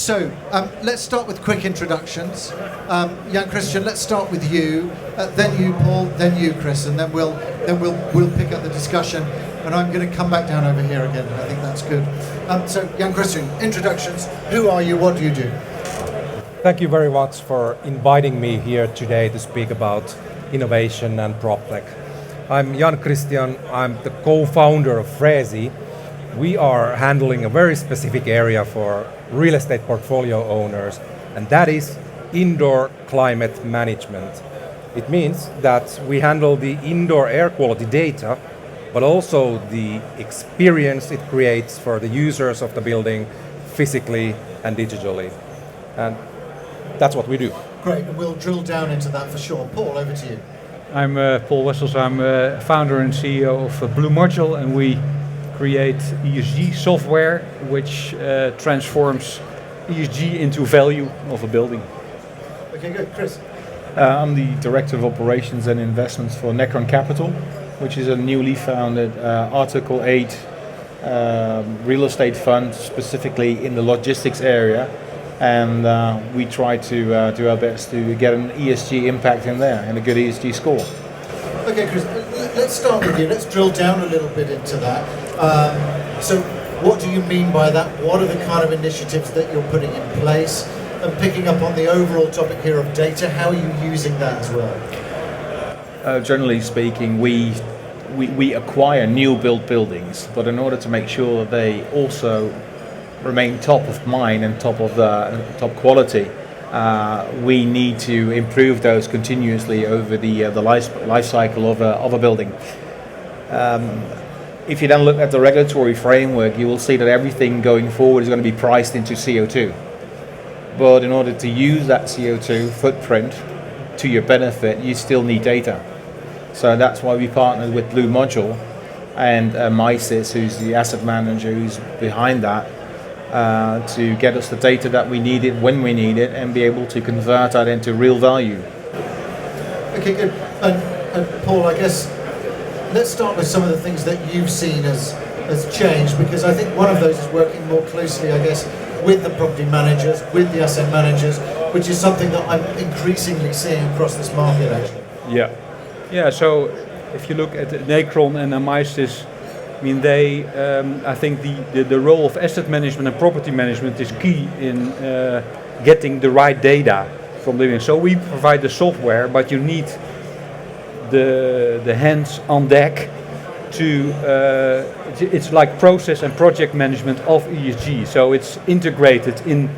Let's start with quick introductions. Jan-Kristian, let's start with you, then you, Paul, then you, Chris, and then we'll pick up the discussion. And I'm going to come back down over here again. I think that's good. So, Jan-Kristian, introductions. Who are you? What do you do? Thank you very much for inviting me here today to speak about innovation and PropTech. I'm Jan-Kristian. I'm the co-founder of freesi. We are handling a very specific area for real estate portfolio owners, and that is indoor climate management. It means that we handle the indoor air quality data, but also the experience it creates for the users of the building physically and digitally. And that's what we do. Great, and we'll drill down into that for sure. Paul, over to you. I'm Paul Wessels. I'm founder and CEO of Blue Module, and we create ESG software which transforms ESG into value of a building. Okay, good. Chris? I'm the Director of Operations and Investments for Necron Capital, which is a newly founded Article 8 real estate fund specifically in the logistics area. And we try to do our best to get an ESG impact in there and a good ESG score. Okay, Chris, let's start with you. Let's drill down a little bit into that. So what do you mean by that? What are the kind of initiatives that you're putting in place? And picking up on the overall topic here of data, how are you using that as well? Generally speaking, we acquire new built buildings, but in order to make sure that they also remain top of mind and top of the top quality, we need to improve those continuously over the life cycle of a building. If you then look at the regulatory framework, you will see that everything going forward is going to be priced into CO2. But in order to use that CO2 footprint to your benefit, you still need data. So that's why we partnered with Blue Module and MySys, who's the asset manager who's behind that, to get us the data that we needed when we need it and be able to convert that into real value. Okay, good. And Paul, I guess let's start with some of the things that you've seen as changed, because I think one of those is working more closely, I guess, with the property managers, with the asset managers, which is something that I'm increasingly seeing across this market, actually. Yeah. So if you look at Necron and MySys, I mean, I think the role of asset management and property management is key in getting the right data from living. So we provide the software, but you need the hands on deck to. It's like process and project management of ESG. So it's integrated in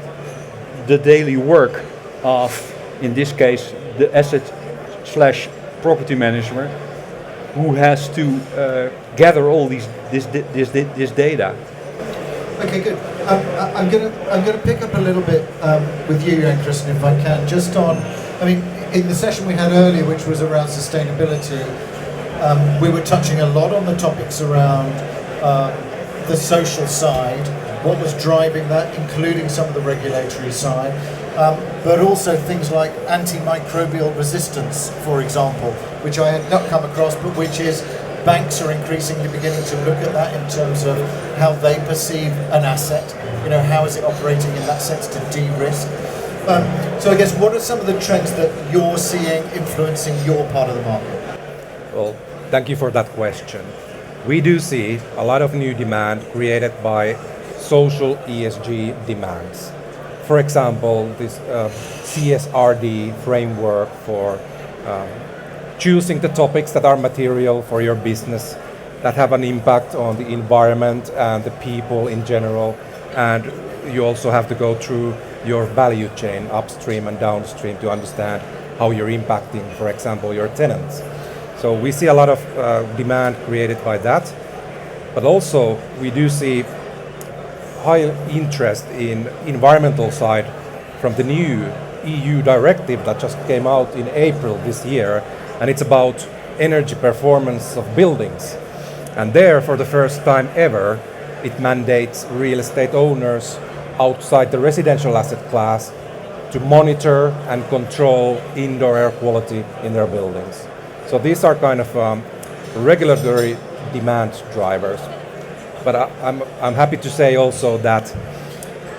the daily work of, in this case, the asset/property manager, who has to gather all this data. Okay, good. I'm gonna pick up a little bit with you, Jan-Kristian, if I can. Just on, I mean, in the session we had earlier, which was around sustainability, we were touching a lot on the topics around the social side, what was driving that, including some of the regulatory side. But also things like antimicrobial resistance, for example, which I had not come across, but which is banks are increasingly beginning to look at that in terms of how they perceive an asset. You know, how is it operating in that sense to de-risk? So I guess what are some of the trends that you're seeing influencing your part of the market? Well, thank you for that question. We do see a lot of new demand created by social ESG demands. For example, this CSRD framework for choosing the topics that are material for your business, that have an impact on the environment and the people in general. And you also have to go through your value chain, upstream and downstream, to understand how you're impacting, for example, your tenants. So we see a lot of demand created by that. But also we do see high interest in environmental side from the new EU directive that just came out in April this year, and it's about energy performance of buildings. And there, for the first time ever, it mandates real estate owners outside the residential asset class to monitor and control indoor air quality in their buildings. So these are kind of regulatory demand drivers. But I'm happy to say also that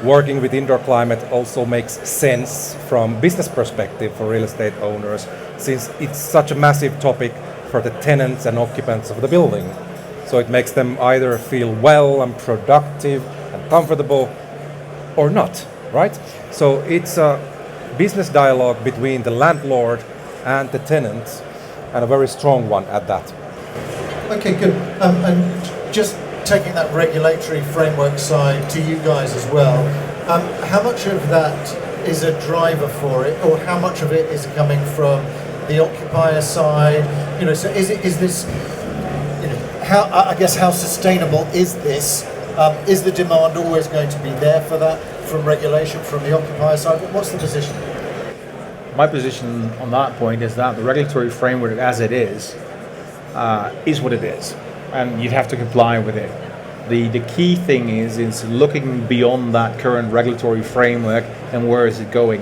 working with indoor climate also makes sense from business perspective for real estate owners, since it's such a massive topic for the tenants and occupants of the building. So it makes them either feel well and productive and comfortable or not, right? So it's a business dialogue between the landlord and the tenants, and a very strong one at that. Okay, good. And just taking that regulatory framework side to you guys as well, how much of that is a driver for it, or how much of it is coming from the occupier side? You know, so is this, you know, how sustainable is this? Is the demand always going to be there for that from regulation from the occupier side? What's the position? My position on that point is that the regulatory framework as it is what it is, and you'd have to comply with it. The key thing is looking beyond that current regulatory framework and where is it going,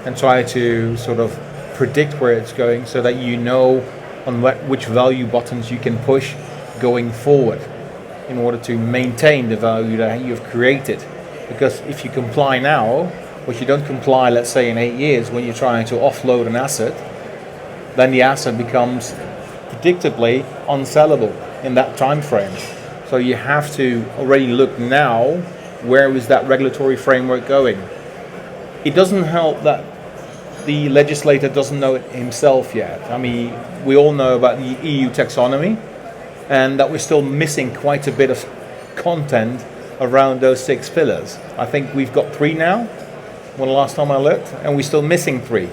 and try to sort of predict where it's going so that you know on which value buttons you can push going forward in order to maintain the value that you've created. Because if you comply now, but you don't comply, let's say in 8 years, when you're trying to offload an asset, then the asset becomes predictably unsellable in that time frame. So you have to already look now, where is that regulatory framework going? It doesn't help that the legislator doesn't know it himself yet. I mean, we all know about the EU taxonomy, and that we're still missing quite a bit of content around those 6 pillars. I think we've got 3 now, when the last time I looked, and we're still missing 3.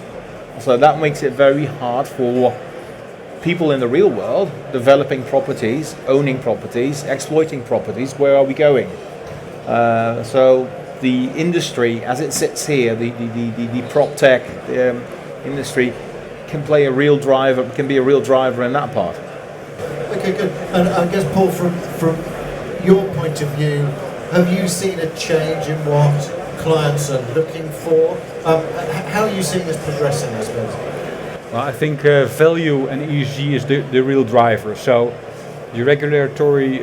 So that makes it very hard for people in the real world, developing properties, owning properties, exploiting properties. Where are we going? So the industry, as it sits here, the prop tech industry can be a real driver in that part. Okay, good. And I guess, Paul, from your point of view, have you seen a change in what clients are looking for? How are you seeing this progressing, I suppose? Well, I think value and ESG is the real driver. So the regulatory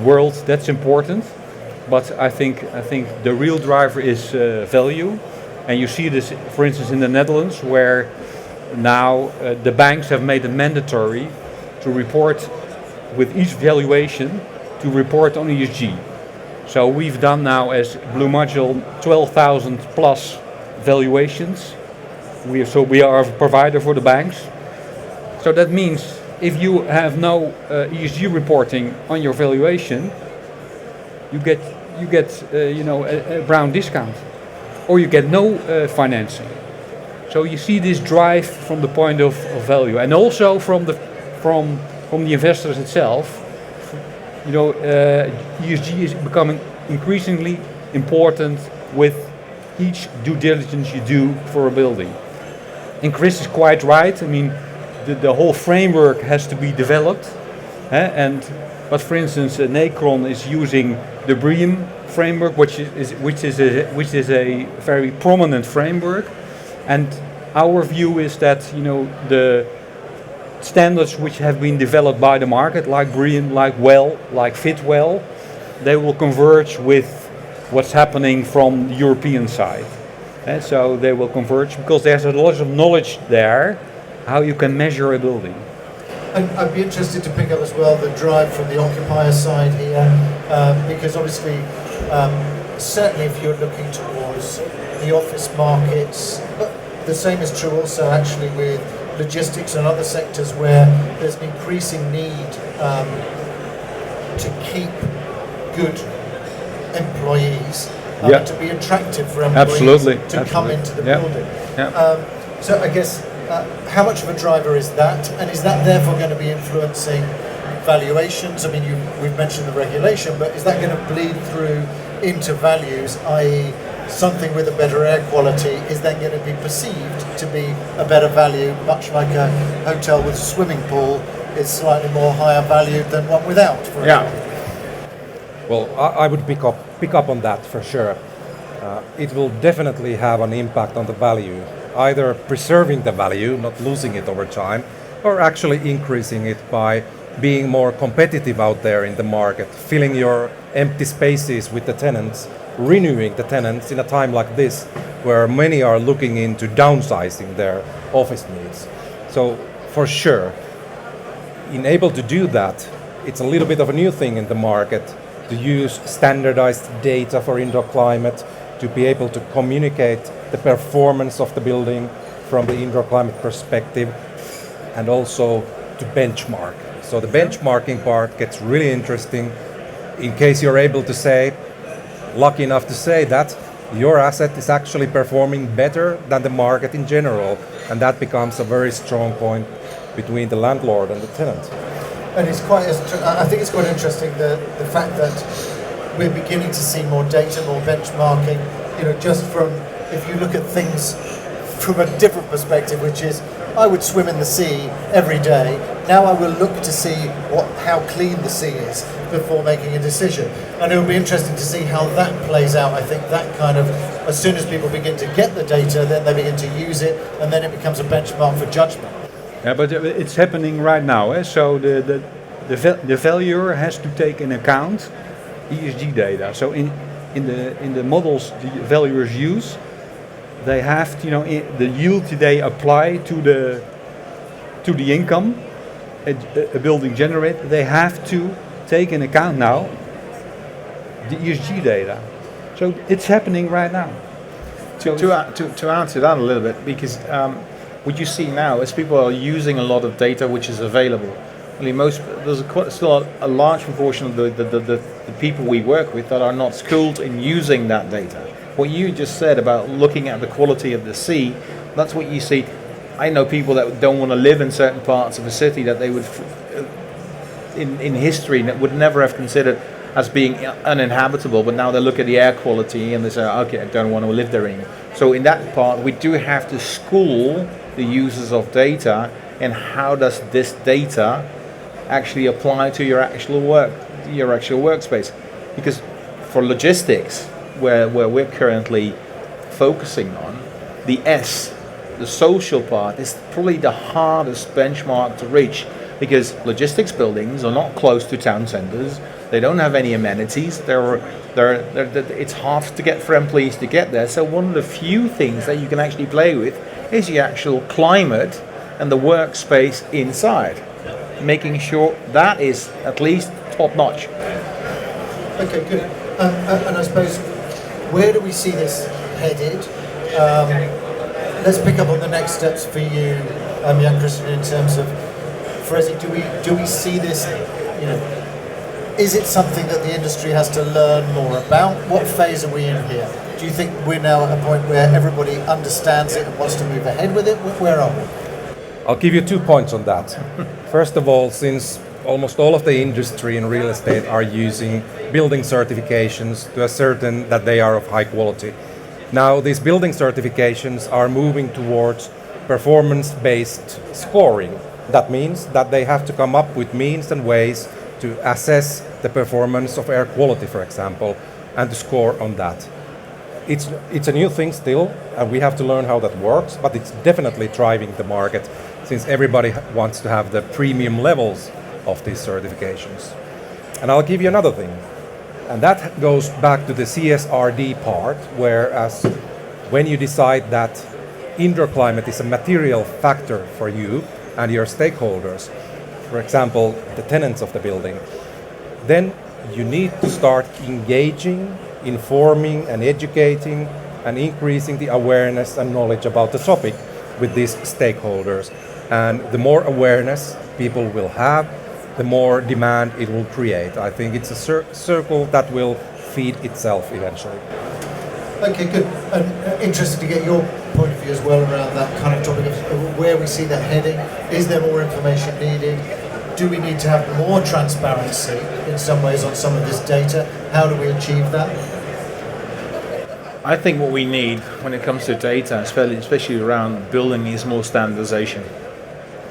world, that's important, but I think the real driver is value, and you see this, for instance, in the Netherlands, where now the banks have made it mandatory to report with each valuation to report on ESG. So we've done now as Blue Module 12,000 plus valuations. We are a provider for the banks. So that means if you have no ESG reporting on your valuation, you get a brown discount, or you get no financing. So you see this drive from the point of value, and also from the investors itself. ESG is becoming increasingly important with each due diligence you do for a building. And Chris is quite right. I mean, the whole framework has to be developed, but for instance, Necron is using the BREEAM framework, which is a very prominent framework, and our view is that the standards which have been developed by the market, like BREEAM, like WELL, like FitWell, they will converge with what's happening from the European side. And so they will converge because there's a lot of knowledge there how you can measure a building. I'd be interested to pick up as well the drive from the occupier side here, because obviously, certainly if you're looking towards the office markets, but the same is true also actually with logistics and other sectors where there's an increasing need to keep good employees, to be attractive for employees to come into the building. So I guess, how much of a driver is that, and is that therefore going to be influencing valuations? I mean, we've mentioned the regulation, but is that going to bleed through into values, i.e. something with a better air quality is then going to be perceived to be a better value, much like a hotel with a swimming pool is slightly more higher valued than one without, for example? Well, I would pick up on that for sure. It will definitely have an impact on the value, either preserving the value, not losing it over time, or actually increasing it by being more competitive out there in the market, filling your empty spaces with the tenants, renewing the tenants in a time like this, where many are looking into downsizing their office needs. So for sure, in able to do that, it's a little bit of a new thing in the market to use standardized data for indoor climate, to be able to communicate the performance of the building from the indoor climate perspective, and also to benchmark. So the benchmarking part gets really interesting in case you're able to say, lucky enough to say that your asset is actually performing better than the market in general, and that becomes a very strong point between the landlord and the tenant. And it's I think it's quite interesting the fact that we're beginning to see more data, more benchmarking, just from, if you look at things from a different perspective, which is, I would swim in the sea every day. Now I will look to see how clean the sea is before making a decision. And it will be interesting to see how that plays out. I think that kind of, as soon as people begin to get the data, then they begin to use it, and then it becomes a benchmark for judgment. Yeah, but it's happening right now. Eh? So the valuer has to take in account ESG data. So in the models the valuers use, they have to, the yield they apply to the income a building generates. They have to take in account now the ESG data. So it's happening right now. To add to that a little bit, because what you see now is people are using a lot of data which is available. There's still a large proportion of the people we work with that are not schooled in using that data. What you just said about looking at the quality of the sea, that's what you see. I know people that don't want to live in certain parts of a city that they would, in history, that would never have considered as being uninhabitable, but now they look at the air quality and they say, okay, I don't want to live there anymore. So in that part, we do have to school the users of data, and how does this data actually apply to your actual workspace? Because for logistics, where we're currently focusing on, the social part is probably the hardest benchmark to reach, because logistics buildings are not close to town centers. They don't have any amenities. It's hard to get for employees to get there. So one of the few things that you can actually play with is the actual climate and the workspace inside, making sure that is at least top notch. Okay, good. And I suppose, where do we see this headed? Let's pick up on the next steps for you, Jan-Kristian, in terms of freesi. Do we see this? Is it something that the industry has to learn more about? What phase are we in here? Do you think we're now at a point where everybody understands it and wants to move ahead with it? Where are we? I'll give you 2 points on that. First of all, since almost all of the industry in real estate are using building certifications to ascertain that they are of high quality. Now, these building certifications are moving towards performance-based scoring. That means that they have to come up with means and ways to assess the performance of air quality, for example, and to score on that. It's a new thing still, and we have to learn how that works, but it's definitely driving the market, since everybody wants to have the premium levels of these certifications. And I'll give you another thing, and that goes back to the CSRD part, whereas when you decide that indoor climate is a material factor for you and your stakeholders, for example, the tenants of the building, then you need to start engaging, informing and educating and increasing the awareness and knowledge about the topic with these stakeholders. And the more awareness people will have, the more demand it will create. I think it's a circle that will feed itself eventually. Okay, good. And interested to get your point of view as well around that kind of topic of where we see that heading. Is there more information needed? Do we need to have more transparency in some ways on some of this data? How do we achieve that? I think what we need when it comes to data, especially around building, is more standardization.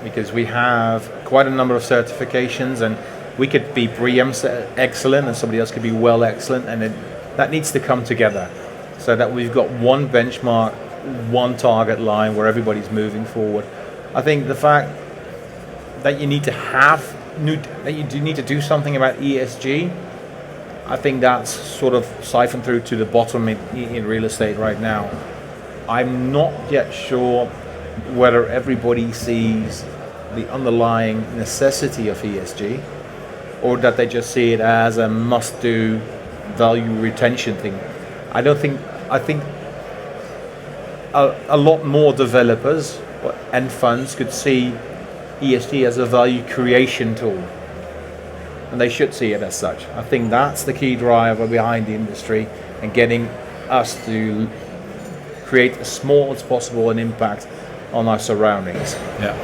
Because we have quite a number of certifications, and we could be BREEAM excellent and somebody else could be well excellent, and that needs to come together so that we've got one benchmark, one target line where everybody's moving forward. I think the fact that you need to have you do need to do something about ESG, I think that's sort of siphoned through to the bottom in real estate right now. I'm not yet sure whether everybody sees the underlying necessity of ESG, or that they just see it as a must-do value retention thing. I think a lot more developers and funds could see ESG as a value creation tool, and they should see it as such. I think that's the key driver behind the industry and getting us to create as small as possible an impact on our surroundings. Yeah.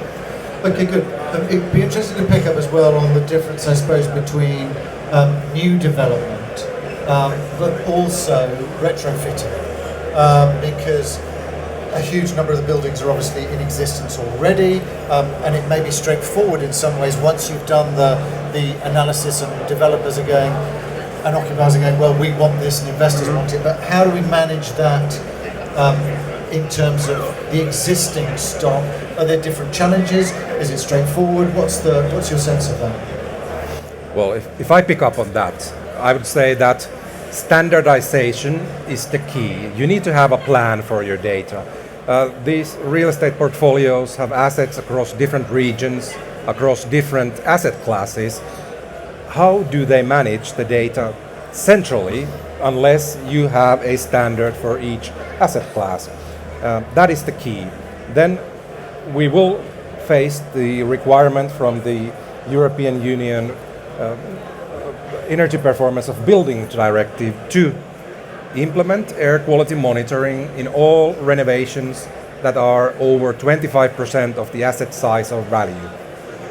Okay, good. It'd be interesting to pick up as well on the difference, I suppose, between new development, but also retrofitting, because a huge number of the buildings are obviously in existence already, and it may be straightforward in some ways once you've done the analysis and developers are going, and occupiers are going, well, we want this and investors want it, but how do we manage that in terms of the existing stock? Are there different challenges? Is it straightforward? What's your sense of that? Well, if I pick up on that, I would say that standardization is the key. You need to have a plan for your data. These real estate portfolios have assets across different regions, across different asset classes. How do they manage the data centrally unless you have a standard for each asset class? That is the key. Then we will face the requirement from the European Union Energy Performance of Building Directive to implement air quality monitoring in all renovations that are over 25% of the asset size or value.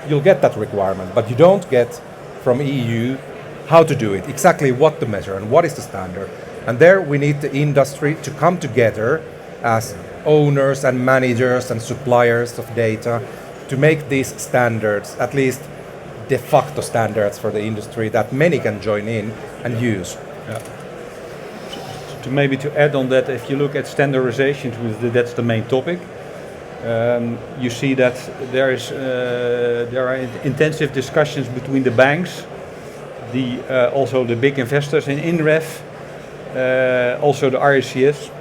You'll get that requirement, but you don't get from EU how to do it, exactly what to measure and what is the standard. And there we need the industry to come together as owners and managers and suppliers of data to make these standards, at least de facto standards for the industry that many can join in and use. Yeah. To add on that, if you look at standardization, that's the main topic. You see that there are intensive discussions between the banks, also the big investors in INREF, also the RICS,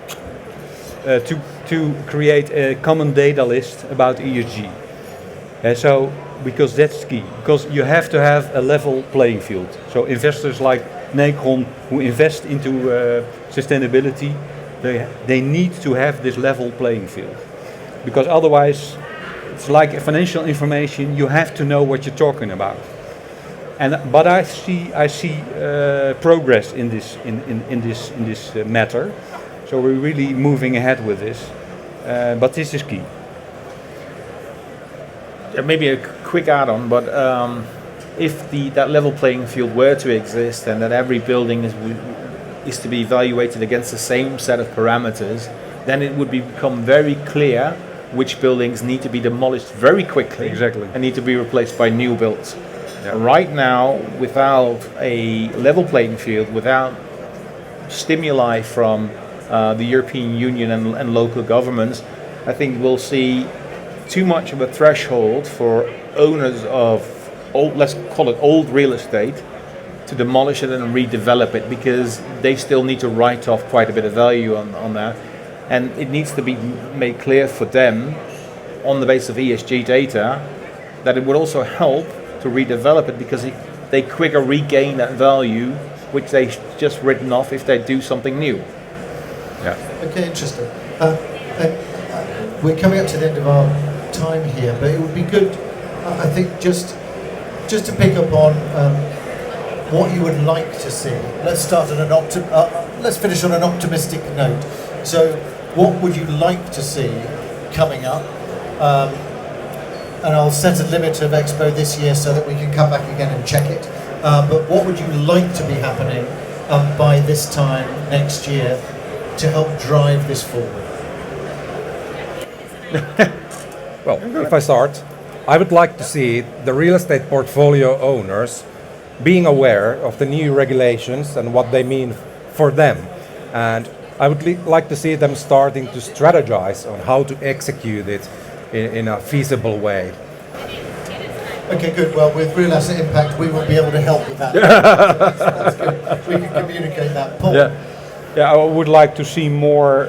to create a common data list about ESG. So, because that's key, because you have to have a level playing field. So investors like Necron who invest into sustainability, they need to have this level playing field. Because otherwise, it's like financial information, you have to know what you're talking about. But I see progress in this matter. So we're really moving ahead with this. But this is key. Maybe a quick add-on, but if that level playing field were to exist and that every building is to be evaluated against the same set of parameters, then it would become very clear which buildings need to be demolished very quickly. Exactly. And need to be replaced by new builds. Yeah. Right now, without a level playing field, without stimuli from the European Union and local governments, I think we'll see too much of a threshold for owners of let's call it old real estate to demolish it and redevelop it, because they still need to write off quite a bit of value on that, and it needs to be made clear for them on the basis of ESG data that it would also help to redevelop it, because they quicker regain that value which they just written off if they do something new. Yeah. Okay, interesting. We're coming up to the end of our time here, but it would be good, I think, just to pick up on what you would like to see. Let's start on let's finish on an optimistic note. So, what would you like to see coming up? And I'll set a limit of Expo this year so that we can come back again and check it. But what would you like to be happening by this time next year to help drive this forward? Well, if I start, I would like to see the real estate portfolio owners being aware of the new regulations and what they mean for them. And I would like to see them starting to strategize on how to execute it in a feasible way. Okay, good. Well, with Real Asset Impact, we will be able to help with that. That's good. We can communicate that. Paul? Yeah, I would like to see more,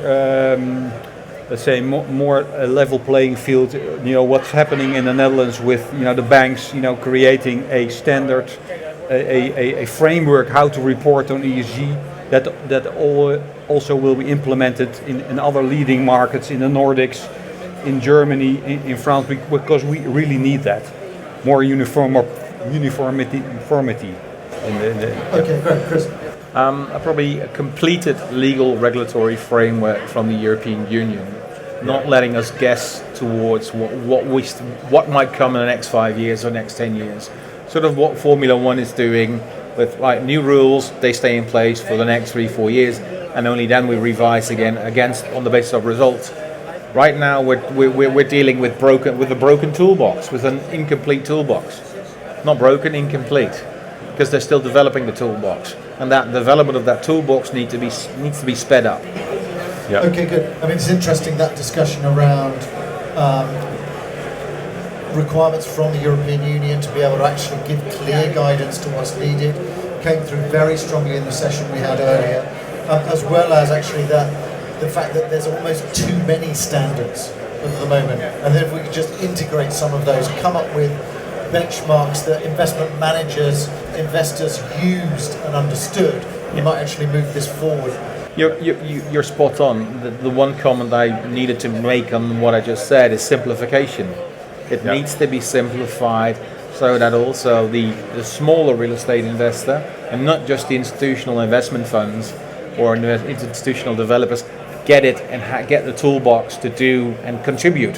let's say, more level playing field. What's happening in the Netherlands with the banks, creating a standard, a framework how to report on ESG that also will be implemented in other leading markets in the Nordics, in Germany, in France, because we really need that. More uniformity. Okay, great, Chris. Probably a completed legal regulatory framework from the European Union, not letting us guess towards what might come in the next 5 years or next 10 years. Sort of what Formula One is doing with new rules, they stay in place for the next 3-4 years, and only then we revise again on the basis of results. Right now, we're dealing with a broken toolbox, with an incomplete toolbox. Not broken, incomplete, because they're still developing the toolbox, and that development of that toolbox needs to be sped up. Yeah. Okay, good. I mean, it's interesting that discussion around requirements from the European Union to be able to actually give clear guidance to what's needed came through very strongly in the session we had earlier, as well as actually the fact that there's almost too many standards at the moment, and then if we could just integrate some of those, come up with benchmarks that investment managers, investors used and understood, we might actually move this forward. You're spot on. The one comment I needed to make on what I just said is simplification. It needs to be simplified so that also the smaller real estate investor, and not just the institutional investment funds or institutional developers, get it and get the toolbox to do and contribute.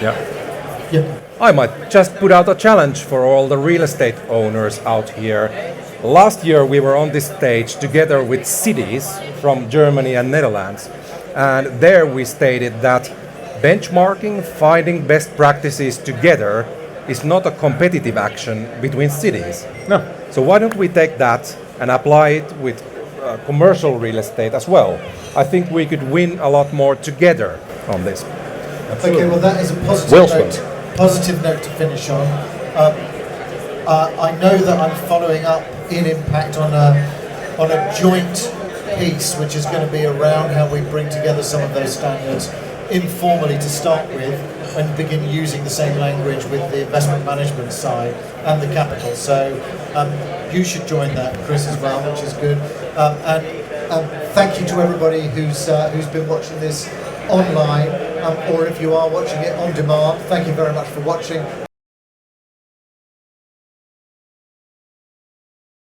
Yeah. I might just put out a challenge for all the real estate owners out here. Last year we were on this stage together with cities from Germany and Netherlands, and there we stated that benchmarking, finding best practices together is not a competitive action between cities. No. So why don't we take that and apply it with commercial real estate as well? I think we could win a lot more together on this. Okay, well that is a positive note to finish on. I know that I'm following up in Impact on a joint piece which is going to be around how we bring together some of those standards informally to start with and begin using the same language with the investment management side and the capital. So you should join that, Chris, as well, which is good. And thank you to everybody who's been watching this online, or if you are watching it on demand, thank you very much for watching.